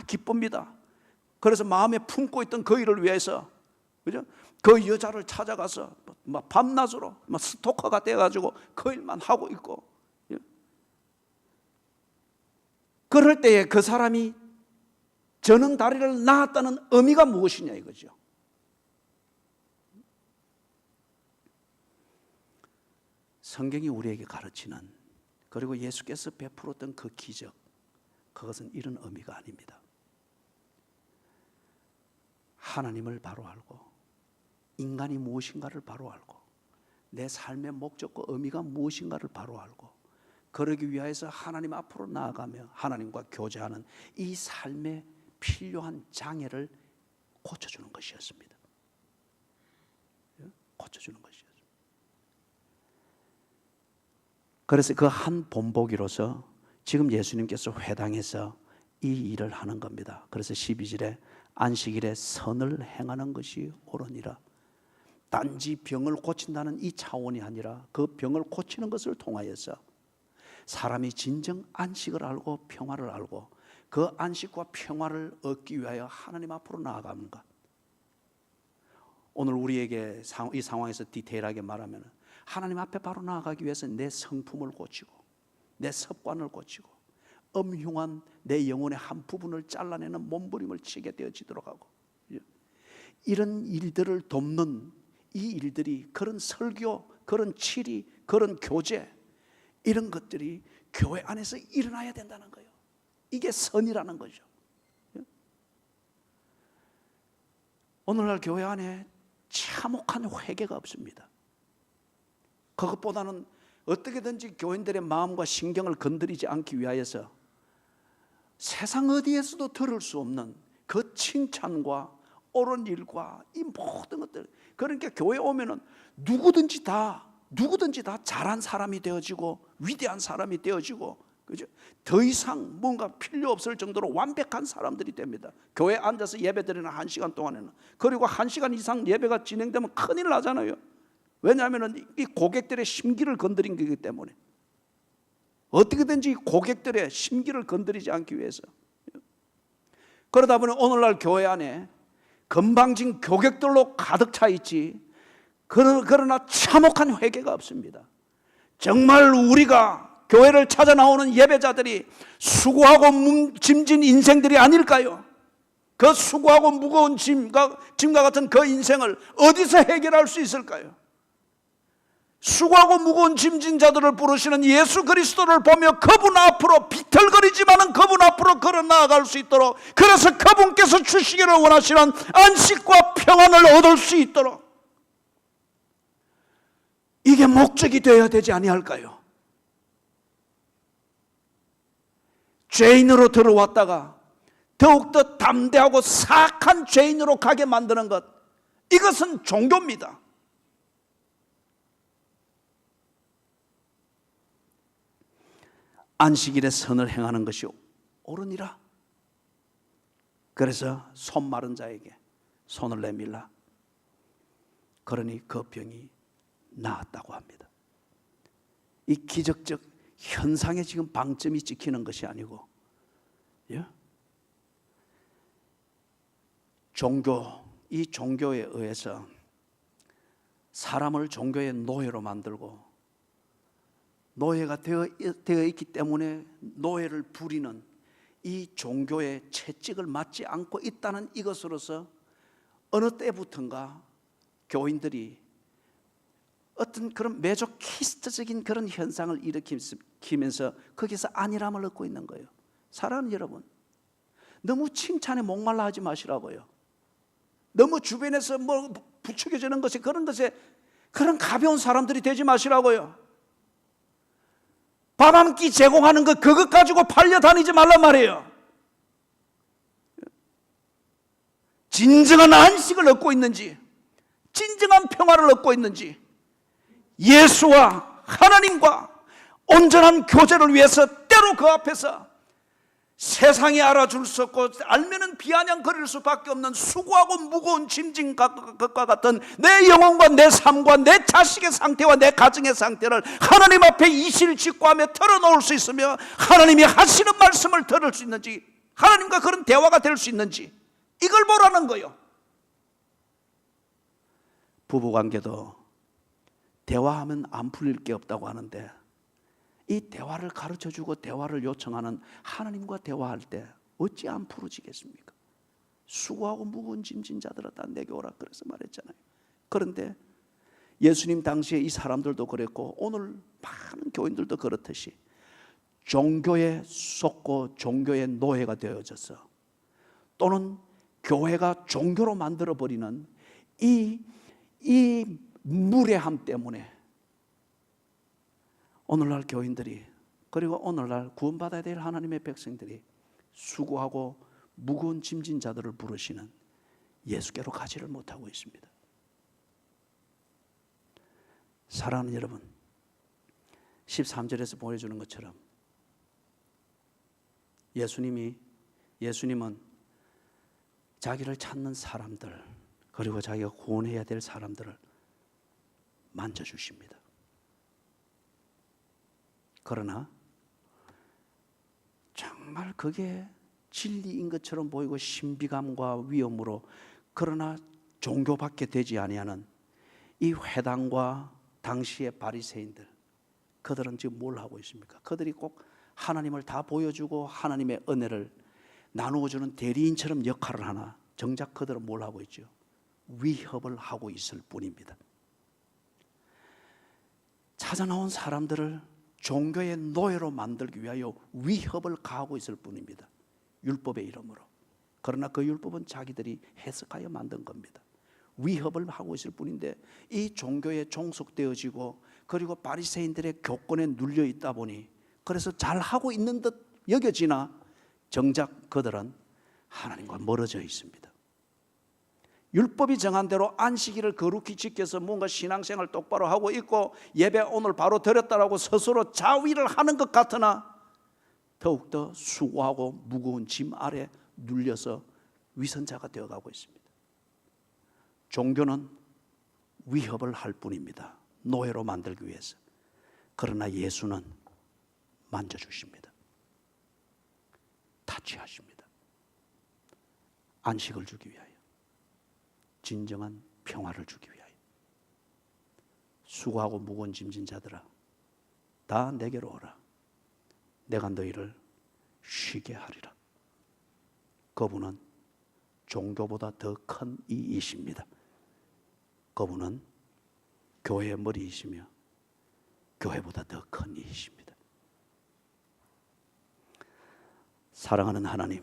기쁩니다. 그래서 마음에 품고 있던 그 일을 위해서, 그죠? 그 여자를 찾아가서 밤낮으로 스토커가 돼가지고 그 일만 하고 있고, 그럴 때에 그 사람이 저는 다리를 낳았다는 의미가 무엇이냐 이거죠. 성경이 우리에게 가르치는, 그리고 예수께서 베풀었던 그 기적, 그것은 이런 의미가 아닙니다. 하나님을 바로 알고 인간이 무엇인가를 바로 알고 내 삶의 목적과 의미가 무엇인가를 바로 알고 그러기 위해서 하나님 앞으로 나아가며 하나님과 교제하는 이 삶에 필요한 장애를 고쳐주는 것이었습니다. 고쳐주는 것이었습니다. 그래서 그 한 본보기로서 지금 예수님께서 회당에서 이 일을 하는 겁니다. 그래서 12절에 안식일에 선을 행하는 것이 옳으니라. 단지 병을 고친다는 이 차원이 아니라 그 병을 고치는 것을 통하여서 사람이 진정 안식을 알고 평화를 알고 그 안식과 평화를 얻기 위하여 하나님 앞으로 나아가는 것. 오늘 우리에게 이 상황에서 디테일하게 말하면 하나님 앞에 바로 나아가기 위해서 내 성품을 고치고 내 습관을 고치고 엄흉한 내 영혼의 한 부분을 잘라내는 몸부림을 치게 되어지도록 하고, 이런 일들을 돕는 이 일들이, 그런 설교, 그런 치리, 그런 교제, 이런 것들이 교회 안에서 일어나야 된다는 거예요. 이게 선이라는 거죠. 오늘날 교회 안에 참혹한 회개가 없습니다. 그것보다는 어떻게든지 교인들의 마음과 신경을 건드리지 않기 위하여서 세상 어디에서도 들을 수 없는 그 칭찬과 옳은 일과 이 모든 것들, 그러니까 교회 오면은 누구든지 다 잘한 사람이 되어지고 위대한 사람이 되어지고, 그죠? 더 이상 뭔가 필요 없을 정도로 완벽한 사람들이 됩니다. 교회에 앉아서 예배드리는 1시간 동안에는. 그리고 1시간 이상 예배가 진행되면 큰일 나잖아요. 왜냐하면 이 고객들의 심기를 건드린 거기 때문에. 어떻게든지 고객들의 심기를 건드리지 않기 위해서. 그러다 보니 오늘날 교회 안에 건방진 고객들로 가득 차 있지, 그러나 참혹한 회개가 없습니다. 정말 우리가 교회를 찾아 나오는 예배자들이 수고하고 짐진 인생들이 아닐까요? 그 수고하고 무거운 짐과 같은 그 인생을 어디서 해결할 수 있을까요? 수고하고 무거운 짐진 자들을 부르시는 예수 그리스도를 보며 그분 앞으로 비틀거리지만은 그분 앞으로 걸어 나아갈 수 있도록, 그래서 그분께서 주시기를 원하시는 안식과 평안을 얻을 수 있도록, 이게 목적이 되어야 되지 아니할까요? 죄인으로 들어왔다가 더욱더 담대하고 사악한 죄인으로 가게 만드는 것, 이것은 종교입니다. 안식일에 선을 행하는 것이 옳으니라. 그래서 손 마른 자에게 손을 내밀라. 그러니 그 병이 나았다고 합니다. 이 기적적 현상에 지금 방점이 찍히는 것이 아니고, 이 종교에 의해서 사람을 종교의 노예로 만들고, 노예가 되어 있기 때문에 노예를 부리는 이 종교의 채찍을 맞지 않고 있다는 이것으로서 어느 때부턴가 교인들이 어떤 그런 메조키스트적인 그런 현상을 일으키면서 거기서 안일함을 얻고 있는 거예요. 사랑하는 여러분, 너무 칭찬에 목말라 하지 마시라고요. 너무 주변에서 뭐 부추겨지는 것이, 그런 것에 그런 가벼운 사람들이 되지 마시라고요. 밥 한 끼 제공하는 것, 그것 가지고 팔려 다니지 말란 말이에요. 진정한 안식을 얻고 있는지, 진정한 평화를 얻고 있는지, 예수와 하나님과 온전한 교제를 위해서 때로 그 앞에서 세상이 알아줄 수 없고 알면은 비아냥거릴 수밖에 없는 수고하고 무거운 짐진 것과 같은 내 영혼과 내 삶과 내 자식의 상태와 내 가정의 상태를 하나님 앞에 이실직고하며 털어놓을 수 있으며 하나님이 하시는 말씀을 들을 수 있는지, 하나님과 그런 대화가 될 수 있는지, 이걸 보라는 거예요. 부부관계도 대화하면 안 풀릴 게 없다고 하는데, 이 대화를 가르쳐주고 대화를 요청하는 하나님과 대화할 때 어찌 안 풀어지겠습니까? 수고하고 무거운 짐진 자들아 다 내게 오라 그래서 말했잖아요. 그런데 예수님 당시에 이 사람들도 그랬고 오늘 많은 교인들도 그렇듯이 종교에 속고 종교의 노예가 되어져서, 또는 교회가 종교로 만들어버리는 이 무례함 때문에 오늘날 교인들이, 그리고 오늘날 구원받아야 될 하나님의 백성들이 수고하고 무거운 짐진 자들을 부르시는 예수께로 가지를 못하고 있습니다. 사랑하는 여러분, 13절에서 보여주는 것처럼 예수님은 자기를 찾는 사람들, 그리고 자기가 구원해야 될 사람들을 만져주십니다. 그러나 정말 그게 진리인 것처럼 보이고 신비감과 위엄으로, 그러나 종교밖에 되지 아니하는 이 회당과 당시의 바리새인들, 그들은 지금 뭘 하고 있습니까? 그들이 꼭 하나님을 다 보여주고 하나님의 은혜를 나누어주는 대리인처럼 역할을 하나, 정작 그들은 뭘 하고 있죠? 위협을 하고 있을 뿐입니다. 찾아 나온 사람들을 종교의 노예로 만들기 위하여 위협을 가하고 있을 뿐입니다. 율법의 이름으로. 그러나 그 율법은 자기들이 해석하여 만든 겁니다. 위협을 하고 있을 뿐인데, 이 종교에 종속되어지고 그리고 바리새인들의 교권에 눌려 있다 보니 그래서 잘하고 있는 듯 여겨지나 정작 그들은 하나님과 멀어져 있습니다. 율법이 정한 대로 안식일을 거룩히 지켜서 뭔가 신앙생활 똑바로 하고 있고 예배 오늘 바로 드렸다라고 스스로 자위를 하는 것 같으나 더욱더 수고하고 무거운 짐 아래 눌려서 위선자가 되어가고 있습니다. 종교는 위협을 할 뿐입니다. 노예로 만들기 위해서. 그러나 예수는 만져주십니다. 타치하십니다. 안식을 주기 위하여, 진정한 평화를 주기 위하여. 수고하고 무거운 짐진 자들아 다 내게로 오라. 내가 너희를 쉬게 하리라. 그분은 종교보다 더 큰 이이십니다. 그분은 교회의 머리이시며 교회보다 더 큰 이이십니다. 사랑하는 하나님,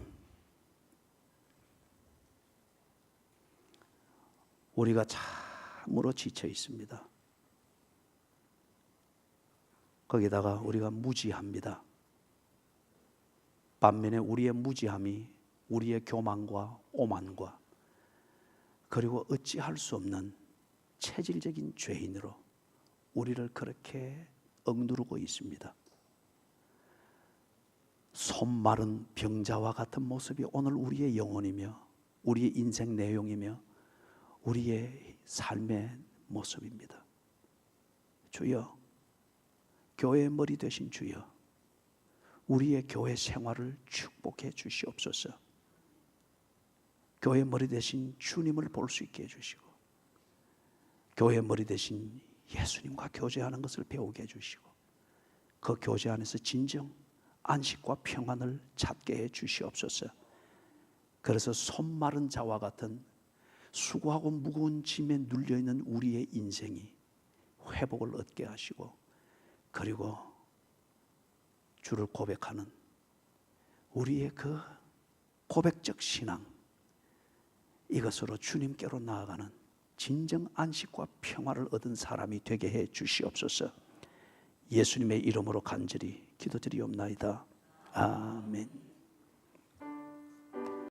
우리가 참으로 지쳐 있습니다. 거기다가 우리가 무지합니다. 반면에 우리의 무지함이 우리의 교만과 오만과 그리고 어찌할 수 없는 체질적인 죄인으로 우리를 그렇게 억누르고 있습니다. 손 마른 병자와 같은 모습이 오늘 우리의 영혼이며 우리의 인생 내용이며 우리의 삶의 모습입니다. 주여, 교회의 머리 되신 주여, 우리의 교회 생활을 축복해 주시옵소서. 교회 머리 되신 주님을 볼 수 있게 해주시고 교회 머리 되신 예수님과 교제하는 것을 배우게 해주시고 그 교제 안에서 진정 안식과 평안을 찾게 해 주시옵소서. 그래서 손 마른 자와 같은 수고하고 무거운 짐에 눌려있는 우리의 인생이 회복을 얻게 하시고, 그리고 주를 고백하는 우리의 그 고백적 신앙, 이것으로 주님께로 나아가는 진정 안식과 평화를 얻은 사람이 되게 해 주시옵소서. 예수님의 이름으로 간절히 기도드리옵나이다. 아멘.